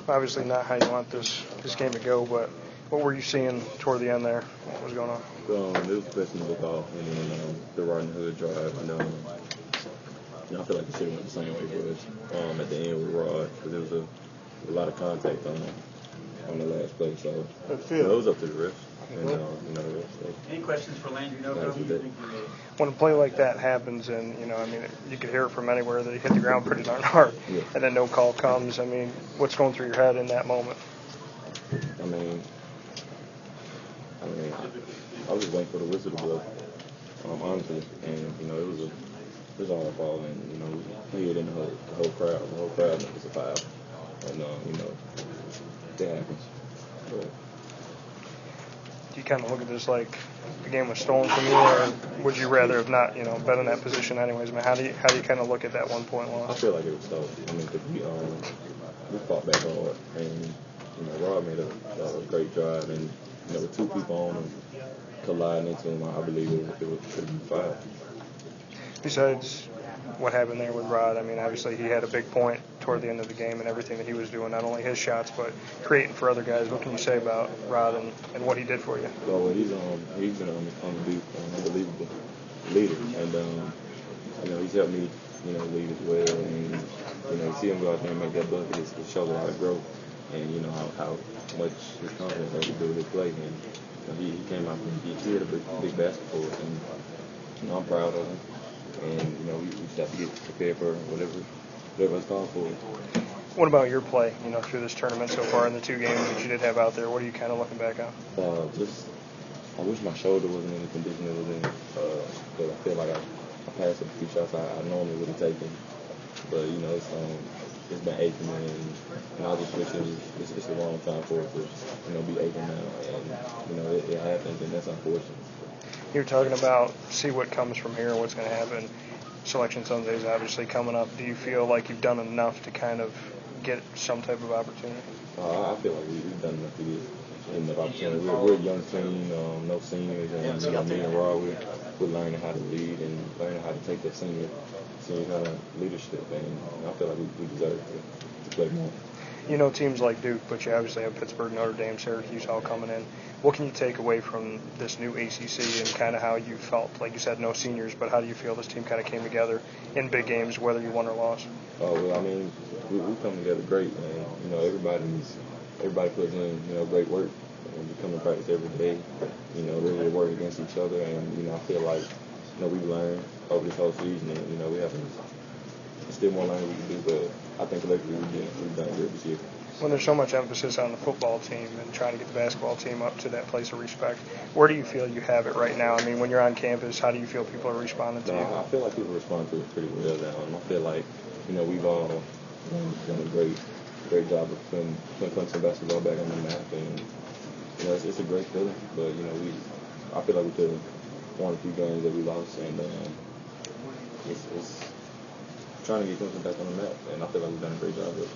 Obviously not how you want this game to go, but what were you seeing toward the end there? What was going on? It was pressing the ball, and then the Rodney Hood drive, and I feel like the shit went the same way for us at the end with Rod, because there was a lot of contact on the last play, so it was up to the refs. And, the rest. Any questions for Landry Noco? When a play like that happens, and you could hear it from anywhere that he hit the ground pretty darn hard, and then no call comes. What's going through your head in that moment? I was just waiting for the whistle to blow, honestly, and it was all our fault, and we hit in the whole crowd. The whole crowd knows it's a foul, and that happens. But, do you kind of look at this like the game was stolen from you, or would you rather have not, been in that position anyways? How do you kind of look at that 1 point loss? I feel like it was stolen. Because we fought back hard, and Rod made a great drive, and with two people on him colliding into him, I believe it could have been foul. Besides what happened there with Rod, obviously he had a big point toward the end of the game and everything that he was doing, not only his shots, but creating for other guys. What can you say about Rod and what he did for you? Well, he's been an unbelievable leader, and he's helped me, lead as well, and see him go out there and make that bucket, it shows a lot of growth, and how much his confidence has to do with his play, and he came out and he hit a big basket for us, and I'm proud of him. And, we just have to get prepared for whatever it's called for. What about your play, through this tournament so far in the 2 games that you did have out there? What are you kind of looking back on? I wish my shoulder wasn't in the condition it was in. But I feel like I passed a few shots I normally would have taken. But, it's been aching, and I just wish it's the wrong time for it to, be aching now. And, it happens, and that's unfortunate. You're talking about see what comes from here, what's going to happen. Selection Sunday is obviously coming up. Do you feel like you've done enough to kind of get some type of opportunity? I feel like we've done enough to get enough opportunity. We're a young team, no seniors, and me and Rod, we're learning how to lead and learning how to take that senior kind of leadership, and I feel like we deserve to play more. Teams like Duke, but you obviously have Pittsburgh, Notre Dame, Syracuse all coming in. What can you take away from this new ACC and kind of how you felt? Like you said, no seniors, but how do you feel this team kind of came together in big games, whether you won or lost? We come together great, and everybody puts in great work, and we come to practice every day. Really work against each other, and I feel like we've learned over this whole season, and we have still more learning we can do, but I think collectively we've done good this year. When there's so much emphasis on the football team and trying to get the basketball team up to that place of respect, where do you feel you have it right now? When you're on campus, how do you feel people are responding to you? I feel like people respond to it pretty well now. I feel like, we've all done a great job of putting Clemson basketball back on the map, and it's a great feeling. But I feel like we could have won a few games that we lost, and it's trying to get Clemson back on the map, and I feel like we've done a great job of it.